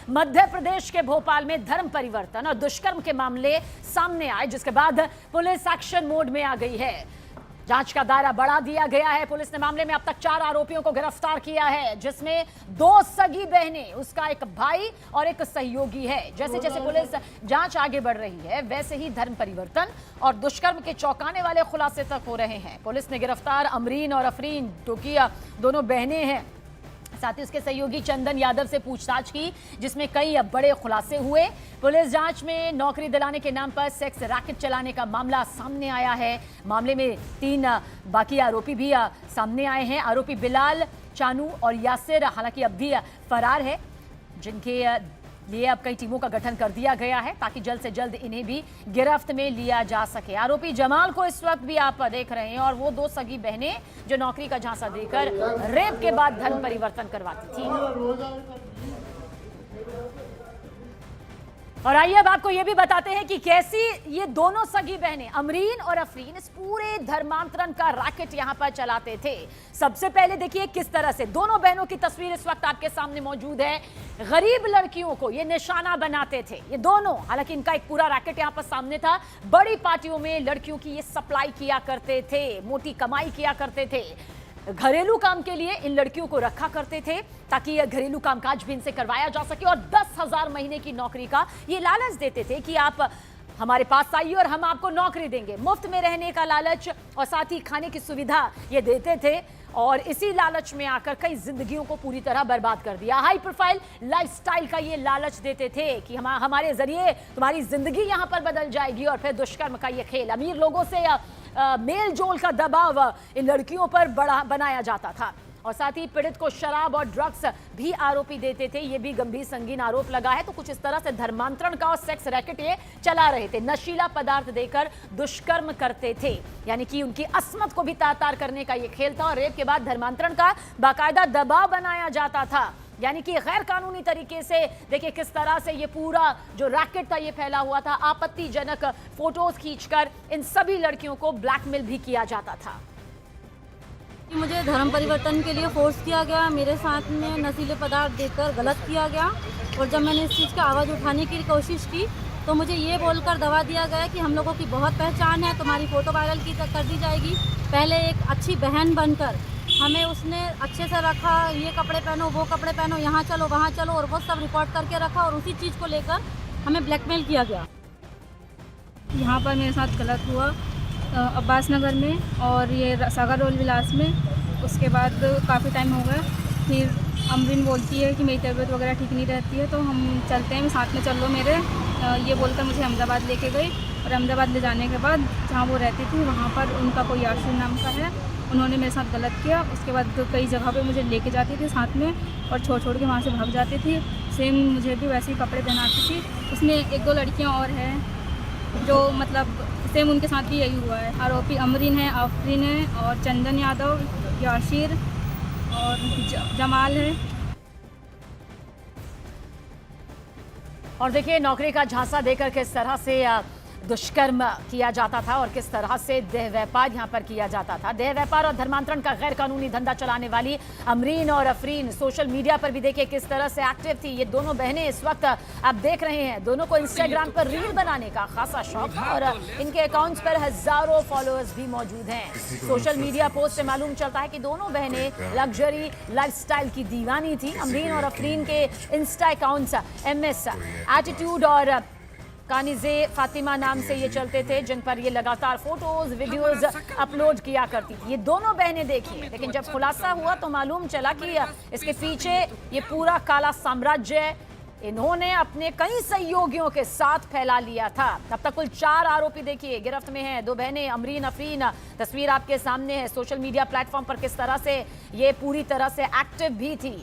मध्य प्रदेश के भोपाल में धर्म परिवर्तन और दुष्कर्म के मामले सामने आए, जिसके बाद पुलिस एक्शन मोड में आ गई है। जांच का दायरा बढ़ा दिया गया है। पुलिस ने मामले में अब तक 4 आरोपियों को गिरफ्तार किया है, जिसमें 2 सगी बहनें, उसका एक भाई और एक सहयोगी है। जैसे जैसे पुलिस जांच आगे बढ़ रही है, वैसे ही धर्म परिवर्तन और दुष्कर्म के चौंकाने वाले खुलासे तक हो रहे हैं। पुलिस ने गिरफ्तार अमरीन और अफरीन, जो कि दोनों बहनें हैं, साथ ही उसके सहयोगी चंदन यादव से पूछताछ की, जिसमें कई बड़े खुलासे हुए। पुलिस जांच में नौकरी दिलाने के नाम पर सेक्स रैकेट चलाने का मामला सामने आया है। मामले में 3 बाकी आरोपी भी सामने आए हैं। आरोपी बिलाल, चानू और यासिर हालांकि अब भी फरार है, जिनके लिए अब कई टीमों का गठन कर दिया गया है ताकि जल्द से जल्द इन्हें भी गिरफ्त में लिया जा सके। आरोपी जमाल को इस वक्त भी आप देख रहे हैं, और वो 2 सगी बहनें जो नौकरी का झांसा देकर रेप के बाद धर्म परिवर्तन करवाती थी। और आइए अब आपको ये भी बताते हैं कि कैसी ये दोनों सगी बहनें अमरीन और अफरीन इस पूरे धर्मांतरण का रैकेट यहां पर चलाते थे। सबसे पहले देखिए किस तरह से दोनों बहनों की तस्वीर इस वक्त आपके सामने मौजूद है। गरीब लड़कियों को ये निशाना बनाते थे ये दोनों, हालांकि इनका एक पूरा रैकेट यहां पर सामने था। बड़ी पार्टियों में लड़कियों की ये सप्लाई किया करते थे, मोटी कमाई किया करते थे। घरेलू काम के लिए इन लड़कियों को रखा करते थे ताकि यह घरेलू कामकाज भी इनसे करवाया जा सके, और 10,000 महीने की नौकरी का ये लालच देते थे कि आप हमारे पास आइए और हम आपको नौकरी देंगे। मुफ्त में रहने का लालच और साथ ही खाने की सुविधा ये देते थे, और इसी लालच में आकर कई जिंदगियों को पूरी तरह बर्बाद कर दिया। हाई प्रोफाइल लाइफस्टाइल का ये लालच देते थे कि हमारे जरिए तुम्हारी जिंदगी यहां पर बदल जाएगी, और फिर दुष्कर्म का ये खेल, अमीर लोगों से मेल जोल का दबाव इन लड़कियों पर बनाया जाता था। और साथ ही पीड़ित को शराब और ड्रग्स भी आरोपी देते थे। ये भी गंभीर संगीन आरोप लगा है। तो कुछ इस तरह से धर्मांतरण का और सेक्स रैकेट ये चला रहे थे। नशीला पदार्थ देकर दुष्कर्म करते थे, यानी कि उनकी अस्मत को भी तार-तार करने का ये खेल था। और रेप के बाद धर्मांतरण का बाकायदा दबाव बनाया जाता था, यानी कि गैर कानूनी तरीके से। देखिए किस तरह से ये पूरा जो रैकेट था ये फैला हुआ था। आपत्तिजनक फोटोज खींचकर इन सभी लड़कियों को ब्लैकमेल भी किया जाता था। मुझे धर्म परिवर्तन के लिए फोर्स किया गया, मेरे साथ में नशीले पदार्थ देकर गलत किया गया, और जब मैंने इस चीज़ की आवाज़ उठाने की कोशिश की तो मुझे ये बोलकर दबा दिया गया कि हम लोगों की बहुत पहचान है, तुम्हारी फ़ोटो वायरल कर दी जाएगी। पहले एक अच्छी बहन बनकर हमें उसने अच्छे से रखा, ये कपड़े पहनो, वो कपड़े पहनो, यहाँ चलो, वहाँ चलो, और वो सब रिकॉर्ड करके रखा, और उसी चीज़ को लेकर हमें ब्लैकमेल किया गया। यहाँ पर मेरे साथ गलत हुआ अब्बास नगर में और ये सागर रोल विलास में। उसके बाद काफ़ी टाइम हो गया, फिर अमरीन बोलती है कि मेरी तबीयत वगैरह ठीक नहीं रहती है, तो हम चलते हैं, साथ में चल लो मेरे। ये बोलकर मुझे अहमदाबाद लेके गई, और अहमदाबाद ले जाने के बाद जहाँ वो रहती थी वहाँ पर उनका कोई याशिर नाम का है, उन्होंने मेरे साथ गलत किया। उसके बाद कई जगह पे मुझे लेके जाती थी साथ में, और छोड़ के वहाँ से भाग जाती थी। सेम मुझे भी वैसे ही कपड़े पहनाती थी। उसमें 1-2 लड़कियाँ और हैं जो मतलब सेम उनके साथ भी यही हुआ है। आरोपी अमरीन है, आफरीन है, और चंदन यादव, याशिर और जमाल है। और देखिए नौकरी का झांसा देकर किस तरह से दुष्कर्म किया जाता था, और किस तरह से देह व्यापार यहाँ पर किया जाता था। देह व्यापार और धर्मांतरण का गैर कानूनी धंधा चलाने वाली अमरीन और अफरीन सोशल मीडिया पर भी देखिए किस तरह से एक्टिव थी। ये दोनों बहनें इस वक्त आप देख रहे हैं, दोनों को इंस्टाग्राम पर रील बनाने का खासा शौक है, और इनके अकाउंट्स पर हजारों फॉलोअर्स भी मौजूद हैं। सोशल मीडिया पोस्ट से मालूम चलता है कि दोनों बहनें लग्जरी लाइफस्टाइल की दीवानी थी। अमरीन और अफरीन के इंस्टा अकाउंट्स MS एटीट्यूड और कानिज़े फातिमा नाम से ये चलते थे, जिन पर ये लगातार फोटोज वीडियोज अपलोड किया करती थी। ये दोनों बहनें देखिए, लेकिन जब खुलासा हुआ तो मालूम चला कि इसके पीछे ये पूरा काला साम्राज्य इन्होंने अपने कई सहयोगियों के साथ फैला लिया था। अब तक कुल 4 आरोपी देखिए गिरफ्त में हैं। 2 बहनें अमरीन अफरीन, तस्वीर आपके सामने है। सोशल मीडिया प्लेटफॉर्म पर किस तरह से ये पूरी तरह से एक्टिव भी थी।